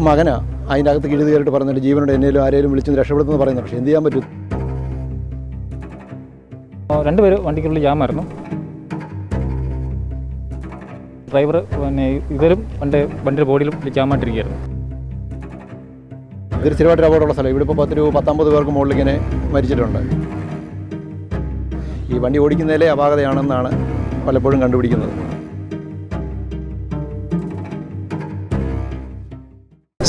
മകനാ അതിൻ്റെ അകത്ത് കിഴുതി കയറിയിട്ട് പറഞ്ഞിട്ട് ജീവനോട് എന്നേലും ആരെങ്കിലും വിളിച്ച് രക്ഷപ്പെടുത്തുമെന്ന് പറയുന്നത്. പക്ഷേ എന്ത് ചെയ്യാൻ പറ്റും? രണ്ടുപേര് വണ്ടിക്കുള്ളിൽ ജാമായിരുന്നു. ഡ്രൈവർ പിന്നെ ഇവരും വണ്ടിയുടെ ബോഡിയിലും ജാമായിട്ടിരിക്കുകയായിരുന്നു. ഇതൊരു സ്ഥിരമായിട്ട് അപകടമുള്ള സ്ഥലം. ഇവിടെ ഇപ്പോൾ 10-50 പേർക്ക് മുകളിൽ ഇങ്ങനെ മരിച്ചിട്ടുണ്ട്. ഈ വണ്ടി ഓടിക്കുന്നതിലെ അപാകതയാണെന്നാണ് പലപ്പോഴും കണ്ടുപിടിക്കുന്നത്.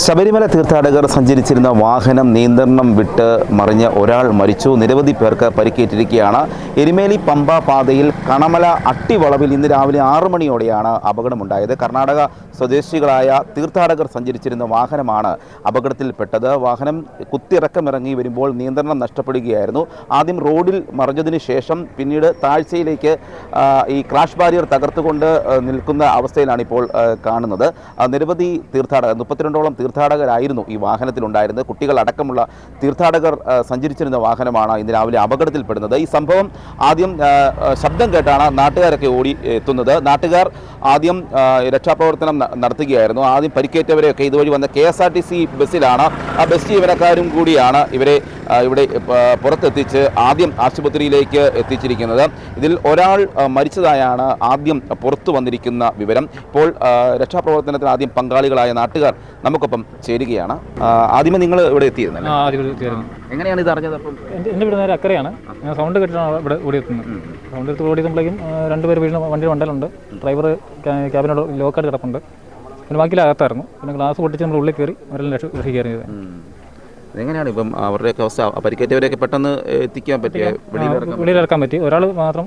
ശബരിമല തീർത്ഥാടകർ സഞ്ചരിച്ചിരുന്ന വാഹനം നിയന്ത്രണം വിട്ട് മറിഞ്ഞ് ഒരാൾ മരിച്ചു. നിരവധി പേർക്ക് പരിക്കേറ്റിരിക്കുകയാണ്. എരുമേലി പമ്പ പാതയിൽ കണമല അട്ടിവളവിൽ ഇന്ന് രാവിലെ 6 മണിയോടെയാണ് അപകടമുണ്ടായത്. കർണാടക സ്വദേശികളായ തീർത്ഥാടകർ സഞ്ചരിച്ചിരുന്ന വാഹനമാണ് അപകടത്തിൽപ്പെട്ടത്. വാഹനം കുത്തിയിറക്കമിറങ്ങി വരുമ്പോൾ നിയന്ത്രണം നഷ്ടപ്പെടുകയായിരുന്നു. ആദ്യം റോഡിൽ മറിഞ്ഞതിന് ശേഷം പിന്നീട് താഴ്ചയിലേക്ക് ഈ ക്രാഷ് ബാരിയർ തകർത്തുകൊണ്ട് നിൽക്കുന്ന അവസ്ഥയിലാണ് ഇപ്പോൾ കാണുന്നത്. നിരവധി തീർത്ഥാടകർ 32ഓളം തീർത്ഥാടകരായിരുന്നു ഈ വാഹനത്തിലുണ്ടായിരുന്നത്. കുട്ടികൾ അടക്കമുള്ള തീർത്ഥാടകർ സഞ്ചരിച്ചിരുന്ന വാഹനമാണ് ഇന്ന് രാവിലെ അപകടത്തിൽപ്പെടുന്നത്. ഈ സംഭവം ആദ്യം ശബ്ദം കേട്ടാണ് നാട്ടുകാരൊക്കെ ഓടി എത്തുന്നത്. നാട്ടുകാർ ആദ്യം രക്ഷാപ്രവർത്തനം നടത്തുകയായിരുന്നു. ആദ്യം പരിക്കേറ്റവരെയൊക്കെ ഇതുവഴി വന്ന KSRTC ബസ്സിലാണ്. ആ ബസ് ജീവനക്കാരും കൂടിയാണ് ഇവരെ ഇവിടെ പുറത്തെത്തിച്ച് ആദ്യം ആശുപത്രിയിലേക്ക് എത്തിച്ചിരിക്കുന്നത്. ഇതിൽ ഒരാൾ മരിച്ചതായാണ് ആദ്യം പുറത്തു വന്നിരിക്കുന്ന വിവരം. ഇപ്പോൾ രക്ഷാപ്രവർത്തനത്തിന് ആദ്യം പങ്കാളികളായ നാട്ടുകാർ നമുക്കൊപ്പം ചേരുകയാണ്. ആദ്യമേ നിങ്ങൾ ഇവിടെ എത്തിയിരുന്നല്ലോ? എങ്ങനെയാണ് ഇത് അറിഞ്ഞത്? അപ്പം എൻ്റെ വീട് നേരെ അക്കരയാണ്. ഞാൻ സൗണ്ട് കേട്ടിട്ടാണ് ഇവിടെ ഓടിയെത്തുന്നത്. സൗണ്ട് എടുത്ത് ഓടിയെത്തുമ്പോഴേക്കും 2 പേര് വീടിന് വണ്ടി വണ്ടലുണ്ട്. ഡ്രൈവർ ക്യാബിനോട് ലോക്കായിട്ട് കിടപ്പുണ്ട്. പിന്നെ ബാക്കിയിൽ അകത്തായിരുന്നു. പിന്നെ ഗ്ലാസ് പൊട്ടിച്ച് നമ്മൾ ഉള്ളിൽ കയറി അവരെല്ലാം രക്ഷിക്കാറിയത്. എങ്ങനെയാണ് ഇപ്പം അവരുടെയൊക്കെ അവസ്ഥ? പരിക്കേറ്റവരെയൊക്കെ പെട്ടെന്ന് എത്തിക്കാൻ പറ്റിയ വെളിയിലിറക്കാൻ പറ്റി. ഒരാൾ മാത്രം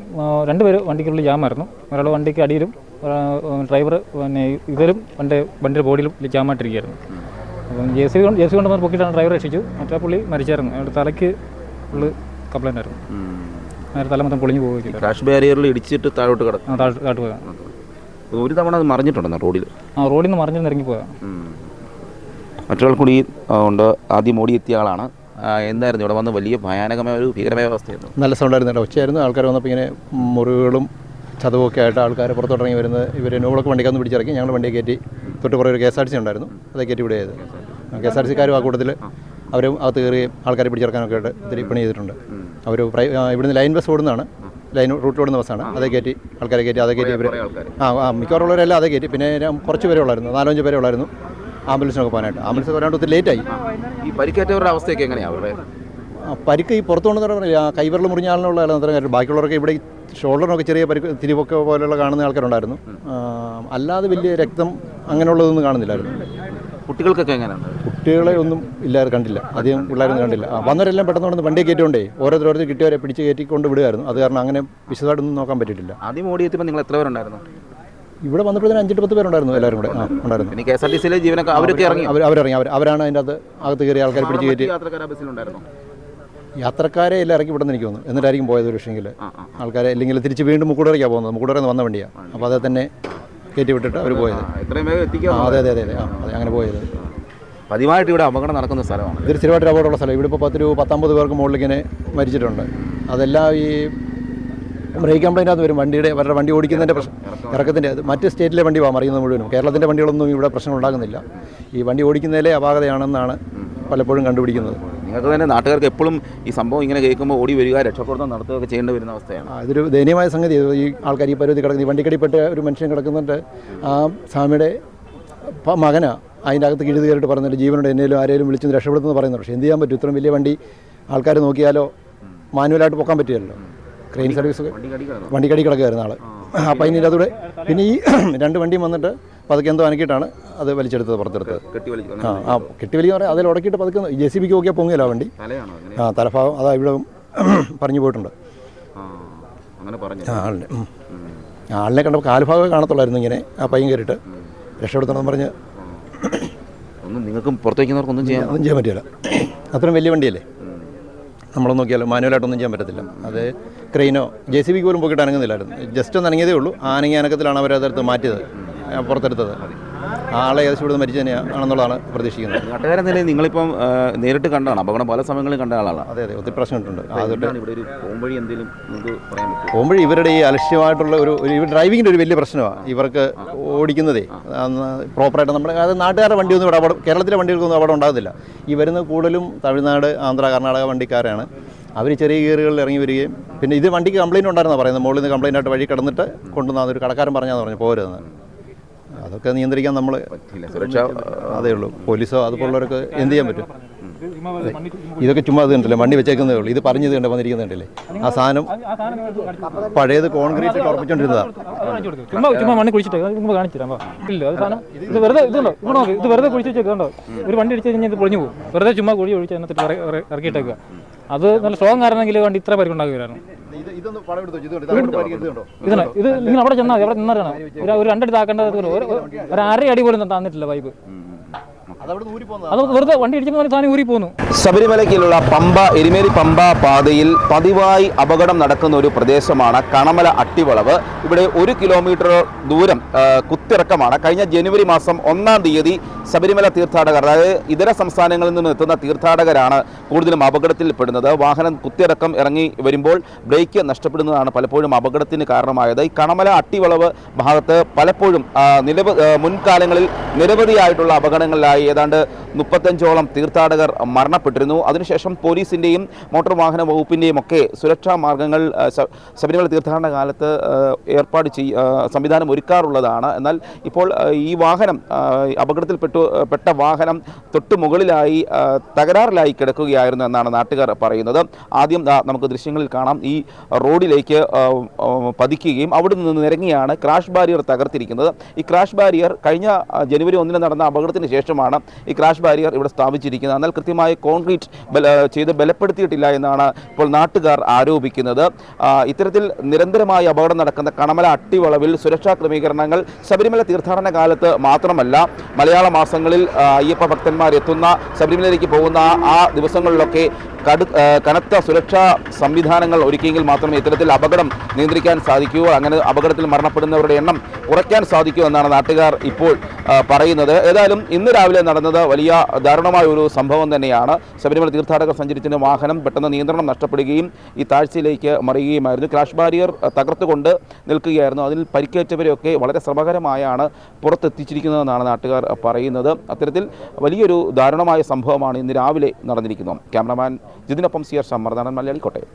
2 പേര് വണ്ടിക്കുള്ളിൽ ജാമായിരുന്നു. ഒരാൾ വണ്ടിക്ക് അടിയിലും ഡ്രൈവർ പിന്നെ ഇവരും വണ്ടിയുടെ ബോഡിയിലും ജാമായിട്ടിരിക്കുകയായിരുന്നു. അപ്പം JCB കൊണ്ടുവന്ന് പൊക്കിയിട്ടാണ് ഡ്രൈവർ രക്ഷിച്ചു. മറ്റേ പുള്ളി മരിച്ചായിരുന്നു. അയാളുടെ തലയ്ക്ക് ഫുള്ള് കംപ്ലൈൻ്റ് ആയിരുന്നു. നേരെ തല മൊത്തം പൊളിഞ്ഞു പോവുകയില്ല. ക്രാഷ് ബാരിയറിൽ ഇടിച്ചിട്ട് താഴോട്ട് കിടക്കും. താഴോട്ട് പോകാം. ഒരു തവണ അത് മറിഞ്ഞിട്ടുണ്ടെന്നോ റോഡിൽ? റോഡിൽ നിന്ന് മറിഞ്ഞിട്ട് ഇറങ്ങിപ്പോയാൽ. മറ്റൊരാൾ കൂടി ഉണ്ട്. ആദ്യം ഓടിയെത്തിയ ആളാണ്. എന്തായിരുന്നു ഇവിടെ വന്ന്? വലിയ ഭയാനകമായ ഒരു ഭീകരമായ അവസ്ഥയായിരുന്നു. നല്ല സൗണ്ടായിരുന്നു. ഒച്ചയായിരുന്നു. ആൾക്കാർ വന്നപ്പോൾ ഇങ്ങനെ മുറിവുകളും ചതവൊക്കെ ആയിട്ട് ആൾക്കാർ പുറത്തോട്ടിറങ്ങി വരുന്നത്. ഇവർ നോളൊക്കെ വണ്ടിക്കൊന്ന് പിടിച്ചിറക്കി. ഞങ്ങൾ വണ്ടിയെ കയറ്റി തൊട്ട് കുറേ ഒരു KSRTC ഉണ്ടായിരുന്നു. അതേ കയറ്റി ഇവിടെ ചെയ്ത്. KSRTCക്കാരും ആ കൂട്ടത്തിൽ അവരും അകത്ത് കയറി ആൾക്കാരെ പിടിച്ചിറക്കാനൊക്കെ ആയിട്ട് ഒത്തിരി പണി ചെയ്തിട്ടുണ്ട്. അവർ ഇവിടുന്ന് ലൈൻ ബസ് ഓടുന്നതാണ്. ലൈൻ റൂട്ടിൽ ഓടുന്ന ബസ്സാണ്. അതേ കയറ്റി ആൾക്കാരെ കയറ്റി അതേ കയറ്റി ഇവർ മിക്കവാറുള്ളവരെല്ലാം അതേ കയറ്റി. പിന്നെ കുറച്ച് പേരെ ഉള്ളായിരുന്നു. 4-5 പേരെ ഉള്ളായിരുന്നു ആംബുലൻസിനൊക്കെ പോകാനായിട്ട്. ആംബുലൻസ് വരാണ്ട് ഒത്തിരി ലേറ്റായി. ഈ പരിക്കേറ്റവരുടെ അവസ്ഥയൊക്കെ എങ്ങനെയാണ് അവരുടെ? പരിക്ക് ഈ പുറത്തു കൊണ്ടുവന്ന കൈവിരൽ മുറിഞ്ഞ ആളിനുള്ള അത്ര കാര്യം. ബാക്കിയുള്ളവർക്ക് ഇവിടെ ഷോൾഡറിനൊക്കെ ചെറിയ പരിക്ക്, തിരിവൊക്കെ പോലെയുള്ള കാണുന്ന ആൾക്കാരുണ്ടായിരുന്നു. അല്ലാതെ വലിയ രക്തം അങ്ങനെയുള്ളതൊന്നും കാണുന്നില്ലായിരുന്നു. കുട്ടികൾക്കൊക്കെ എങ്ങനെയാണ്? കുട്ടികളെ ഒന്നും ഇല്ലാതെ കണ്ടില്ല. അധികം പിള്ളേരൊന്നും കണ്ടില്ല. വന്നവരെല്ലാം പെട്ടെന്ന് കൊണ്ടുവന്ന് വണ്ടിയെ കയറ്റിക്കൊണ്ടേ ഓരോരുത്തർ കിട്ടിയവരെ പിടിച്ച് കയറ്റിക്കൊണ്ട് വിടുമായിരുന്നു. അത് കാരണം അങ്ങനെ വിശദമായിട്ടൊന്നും നോക്കാൻ പറ്റിയിട്ടില്ല. ആദ്യം ഓടിയെത്തിയപ്പോൾ നിങ്ങൾ എത്ര പേരുണ്ടായിരുന്നു? ഇവിടെ വന്നപ്പോഴത്തേന് 5-10 പേരുണ്ടായിരുന്നു. എല്ലാവരും കൂടെ ഉണ്ടായിരുന്നു. പിന്നെ KSRTCയിലെ ജീവനക്കാർ അവരൊക്കെ ഇറങ്ങി? അവരിറങ്ങി. അവരാണ് അതിൻ്റെ അകത്ത് കയറി ആൾക്കാരെ പിടിച്ച് കയറ്റി. യാത്രക്കാരെ എല്ലാം ഇറക്കി വിടുന്ന എനിക്ക് തോന്നുന്നു. എന്നിട്ടായിരിക്കും പോയത് ഒരു പക്ഷേങ്കിൽ ആൾക്കാരെ. അല്ലെങ്കിൽ തിരിച്ച് വീണ്ടും മുക്കൂടറയ്ക്കാണ് പോകുന്നത്. മുക്കൂടറയിൽ വന്ന വണ്ടിയാണ്. അപ്പോൾ അതേ തന്നെ കയറ്റി വിട്ടിട്ട് അവർ പോയത്. അതെ അതെ അതെ അതെ അതെ അങ്ങനെ പോയത്. പതിവായിട്ട് ഇവിടെ അപകടം നടക്കുന്ന സ്ഥലമാണ്. ഇതൊരു സ്ഥിരമായിട്ട് അപകടമുള്ള സ്ഥലം. ഇവിടെ ഇപ്പോൾ 10-50 പേർക്ക് മുകളിൽ ഇങ്ങനെ മരിച്ചിട്ടുണ്ട്. അതെല്ലാം ഈ ബ്രേക്ക് കംപ്ലൈൻറ്റ് വരും. അവരുടെ വണ്ടി ഓടിക്കുന്നതിൻ്റെ ഇറക്കത്തിൻ്റെ മറ്റ് സ്റ്റേറ്റിലെ വണ്ടി മറിയുന്നത് മുഴുവനും. കേരളത്തിൻ്റെ വണ്ടികളൊന്നും ഇവിടെ പ്രശ്നം ഉണ്ടാകുന്നില്ല. ഈ വണ്ടി ഓടിക്കുന്നതിലെ അപാകതയാണെന്നാണ് പലപ്പോഴും കണ്ടുപിടിക്കുന്നത്. നിങ്ങൾക്ക് തന്നെ നാട്ടുകാർക്ക് എപ്പോഴും ഈ സംഭവം ഇങ്ങനെ കേൾക്കുമ്പോൾ ഓടി വരിക, രക്ഷപ്രവർത്തനം നടത്തുകയൊക്കെ ചെയ്യേണ്ടി വരുന്ന അവസ്ഥയാണ്. ഇതൊരു ദയനീയമായ സംഗതി. ഈ ആൾക്കാർ ഈ പരുവത്തിൽ കിടക്കുന്ന ഈ വണ്ടിക്കടിപ്പെട്ട ഒരു മനുഷ്യൻ കിടക്കുന്നുണ്ട്. ആ സ്വാമിയുടെ മകനാ അതിൻ്റെ അകത്ത് കിഴുതി കയറിയിട്ട് പറഞ്ഞിട്ട് ജീവനോട് എന്നേലും ആരെങ്കിലും വിളിച്ച് രക്ഷപ്പെടുത്തുമെന്ന് പറയുന്നത്. പക്ഷേ എന്ത് ചെയ്യാൻ പറ്റും? ഇത്രയും വലിയ വണ്ടി ആൾക്കാർ നോക്കിയാലോ മാനുവലായിട്ട് പൊക്കാൻ പറ്റുമല്ലോ. ക്രെയിൻ സർവീസ് വണ്ടിക്കടി കിടക്കുകയായിരുന്നു ആൾ. അപ്പം അതിൻ്റെ അതോടെ പിന്നെ ഈ 2 വണ്ടിയും വന്നിട്ട് പതുക്കെ എന്തോ അനക്കിയിട്ടാണ് അത് വലിച്ചെടുത്തത്, പുറത്തെടുത്തത്. കെട്ടിവലിക്ക് പറയാം. അതിൽ ഉടക്കിയിട്ട് പതുക്കെ JCBക്ക് നോക്കിയാൽ പൊങ്ങിയല്ലോ വണ്ടി. തലഭാഗം അതാ ഇവിടെ പറഞ്ഞു പോയിട്ടുണ്ട്. ആളിനെ കണ്ടപ്പോൾ കാൽഭാഗമേ കാണത്തുള്ളായിരുന്നു. ഇങ്ങനെ ആ പയ്യൻ കയറിയിട്ട് രക്ഷപ്പെടുത്തണമെന്ന് പറഞ്ഞ് നിങ്ങൾക്കും പുറത്തേക്കുന്നവർക്കൊന്നും ചെയ്യാൻ പറ്റില്ല. അത്രയും വലിയ വണ്ടിയല്ലേ. നമ്മൾ നോക്കിയാലോ മാനുവലായിട്ടൊന്നും ചെയ്യാൻ പറ്റത്തില്ല. അത് ക്രെയിനോ JCBക്ക് പോലും പോയിട്ട് അനങ്ങുന്നില്ലായിരുന്നു. ജസ്റ്റ് ഒന്ന് അനങ്ങിയതേ ഉള്ളൂ. ആ അനങ്ങിയ അനക്കത്തിലാണ് അവരതെടുത്ത് മാറ്റിയത്, പുറത്തെടുത്തത്. ആ ആളെ ഏകദേശം ഇവിടുന്ന് മരിച്ചു തന്നെയാണെന്നുള്ളതാണ് പ്രതീക്ഷിക്കുന്നത്. നാട്ടുകാരെ നിലയിൽ നിങ്ങളിപ്പം നേരിട്ട് കണ്ടതാണ്, അപകടം പല സമയങ്ങളിൽ കണ്ട ആളാണ്. അതെ അതെ, ഒത്തിരി പ്രശ്നമുണ്ട്. ഇവിടെ ഒരു പോംവഴി എന്തെങ്കിലും നിങ്ങൾക്ക് പറയാൻ പറ്റും? പോകുമ്പോഴേ ഇവരുടെ ഈ അലക്ഷ്യമായിട്ടുള്ള ഒരു ഡ്രൈവിങ്ങിൻ്റെ ഒരു വലിയ പ്രശ്നമാണ്. ഇവർക്ക് ഓടിക്കുന്നതേ പ്രോപ്പറായിട്ട് നമ്മുടെ അത് നാട്ടുകാരുടെ വണ്ടിയൊന്നും ഇവിടെ കേരളത്തിലെ വണ്ടികൾക്കൊന്നും അവിടെ ഉണ്ടാകുന്നില്ല. ഈ വരുന്ന കൂടുതലും തമിഴ്നാട്, ആന്ധ്ര, കർണാടക വണ്ടിക്കാരാണ്. അവർ ചെറിയ ഗിയറുകളിൽ ഇറങ്ങി വരികയും പിന്നെ ഇത് വണ്ടിക്ക് കംപ്ലയിൻറ്റ് ഉണ്ടായിരുന്നാണ് പറയുന്നത്. മുകളിൽ നിന്ന് കംപ്ലയിൻ്റ് ആയിട്ട് വഴി കിടന്നിട്ട് കൊണ്ടുവന്ന ഒരു കടക്കാരൻ പറഞ്ഞാന്ന് പറഞ്ഞു പോരുതെന്ന്. അതൊക്കെ നിയന്ത്രിക്കാൻ നമ്മൾ സുരക്ഷ അതേ ഉള്ളൂ. പോലീസോ അതുപോലുള്ളവർക്ക് എന്ത് ചെയ്യാൻ പറ്റും? ഇതൊക്കെ ചുമ്മാ അത് കണ്ടില്ലേ, മണ്ണി വെച്ചേക്കുന്നതേ ഉള്ളൂ. ഇത് പറഞ്ഞത് കണ്ട് വന്നിരിക്കുന്നുണ്ടല്ലേ. ആ സാധനം പഴയത് കോൺക്രീറ്റ് ഉറപ്പിച്ചോണ്ടിരുന്നതാണ്. ചുമ്മാ മണ്ണി കുഴിച്ചിട്ട് കാണിച്ചു തരാം. ഇല്ല അത് സാധനം ഇത് വെറുതെ ഇതുണ്ടോ ഇവിടെ നോക്ക്, ഇത് വെറുതെ കുഴിച്ച് വെച്ചേക്കണ്ടോ. ഒരു വണ്ടി അടിച്ച് കഴിഞ്ഞാൽ ഇത് പൊളിഞ്ഞു പോകും. വെറുതെ ചുമ്മാ കുഴി ഒഴിച്ച് എന്നിട്ട് ഇറക്കിയിട്ടേക്കുക. അത് നല്ല സ്ട്രോങ് ആയിരുന്നെങ്കിൽ വണ്ടി ഇത്ര പരിക്കുണ്ടാകുകയായിരുന്നു. ഇതാണ് ഇത്. നിങ്ങൾ അവിടെ ചെന്നാൽ അവിടെ നിന്നാണ് ഒരു രണ്ടടി താക്കേണ്ടത്. ഒരു അരയടി പോലും തന്നിട്ടില്ല പൈപ്പ്. അത് വെറുതെ വണ്ടി ഇടിച്ചപ്പോൾ സാധനം ഊരി പോകുന്നു. ശബരിമലയ്ക്കുള്ള എരുമേലി പമ്പ പാതയിൽ പതിവായി അപകടം നടക്കുന്ന ഒരു പ്രദേശമാണ് കണമല അട്ടിവളവ്. ഇവിടെ 1 കിലോമീറ്റർ ദൂരം കുത്തിറക്കമാണ്. കഴിഞ്ഞ ജനുവരി മാസം 1-ാം തീയതി ശബരിമല തീർത്ഥാടകർ, അതായത് ഇതര സംസ്ഥാനങ്ങളിൽ നിന്ന് എത്തുന്ന തീർത്ഥാടകരാണ് കൂടുതലും അപകടത്തിൽപ്പെടുന്നത്. വാഹനം കുത്തിറക്കം ഇറങ്ങി വരുമ്പോൾ ബ്രേക്ക് നഷ്ടപ്പെടുന്നതാണ് പലപ്പോഴും അപകടത്തിന് കാരണമായത്. ഈ കണമല അട്ടിവളവ് ഭാഗത്ത് പലപ്പോഴും മുൻകാലങ്ങളിൽ നിരവധിയായിട്ടുള്ള അപകടങ്ങളിലായി ഏതാണ്ട് 35ഓളം തീർത്ഥാടകർ മരണപ്പെട്ടിരുന്നു. അതിനുശേഷം പോലീസിൻ്റെയും മോട്ടോർ വാഹന വകുപ്പിൻ്റെയും ഒക്കെ സുരക്ഷാ മാർഗങ്ങൾ ശബരിമല തീർത്ഥാടന കാലത്ത് സംവിധാനം ഒരുക്കാറുള്ളതാണ്. എന്നാൽ ഇപ്പോൾ ഈ വാഹനം പെട്ട വാഹനം തൊട്ടു മുകളിലായി തകരാറിലായി കിടക്കുകയായിരുന്നു എന്നാണ് നാട്ടുകാർ പറയുന്നത്. ആദ്യം നമുക്ക് ദൃശ്യങ്ങളിൽ കാണാം, ഈ റോഡിലേക്ക് പതിക്കുകയും അവിടെ നിന്ന് നിരങ്ങിയാണ് ക്രാഷ് ബാരിയർ തകർത്തിരിക്കുന്നത്. ഈ ക്രാഷ് ബാരിയർ കഴിഞ്ഞ ജനുവരി 1-ന് നടന്ന അപകടത്തിന് ശേഷമാണ് ഈ ക്രാഷ് ബാരിയർ ഇവിടെ സ്ഥാപിച്ചിരിക്കുന്നത്. എന്നാൽ കൃത്യമായി കോൺക്രീറ്റ് ചെയ്ത് ബലപ്പെടുത്തിയിട്ടില്ല എന്നാണ് ഇപ്പോൾ നാട്ടുകാർ ആരോപിക്കുന്നത്. ഇത്തരത്തിൽ നിരന്തരമായി അപകടം നടക്കുന്ന കണമല അട്ടിവളവിൽ സുരക്ഷാ ക്രമീകരണങ്ങൾ ശബരിമല തീർത്ഥാടന കാലത്ത് മാത്രമല്ല മലയാള മാസങ്ങളിൽ അയ്യപ്പ ഭക്തന്മാർ എത്തുന്ന ശബരിമലയിലേക്ക് പോകുന്ന ആ ദിവസങ്ങളിലൊക്കെ കനത്ത സുരക്ഷാ സംവിധാനങ്ങൾ ഒരുക്കിയെങ്കിൽ മാത്രമേ ഇത്തരത്തിൽ അപകടം നിയന്ത്രിക്കാൻ സാധിക്കൂ, അങ്ങനെ അപകടത്തിൽ മരണപ്പെടുന്നവരുടെ എണ്ണം കുറയ്ക്കാൻ സാധിക്കൂ എന്നാണ് നാട്ടുകാർ ഇപ്പോൾ പറയുന്നത്. ഏതായാലും ഇന്ന് രാവിലെ നടന്നത് വലിയ ദാരുണമായ ഒരു സംഭവം തന്നെയാണ്. ശബരിമല തീർത്ഥാടകർ സഞ്ചരിച്ചിരുന്ന വാഹനം പെട്ടെന്ന് നിയന്ത്രണം നഷ്ടപ്പെടുകയും ഈ താഴ്ചയിലേക്ക് മറിയുകയുമായിരുന്നു. ക്രാഷ് ബാരിയർ തകർത്തുകൊണ്ട് നിൽക്കുകയായിരുന്നു. അതിൽ പരിക്കേറ്റവരെയൊക്കെ വളരെ ശ്രമകരമായാണ് പുറത്തെത്തിച്ചിരിക്കുന്നതെന്നാണ് നാട്ടുകാർ പറയുന്നത്. അത്തരത്തിൽ വലിയൊരു ദാരുണമായ സംഭവമാണ് ഇന്ന് രാവിലെ നടന്നിരിക്കുന്നത്. ക്യാമറമാൻ ജിതിനൊപ്പം CR സമ്മർദ്ദാനൻ, മലയാളി, കോട്ടയം.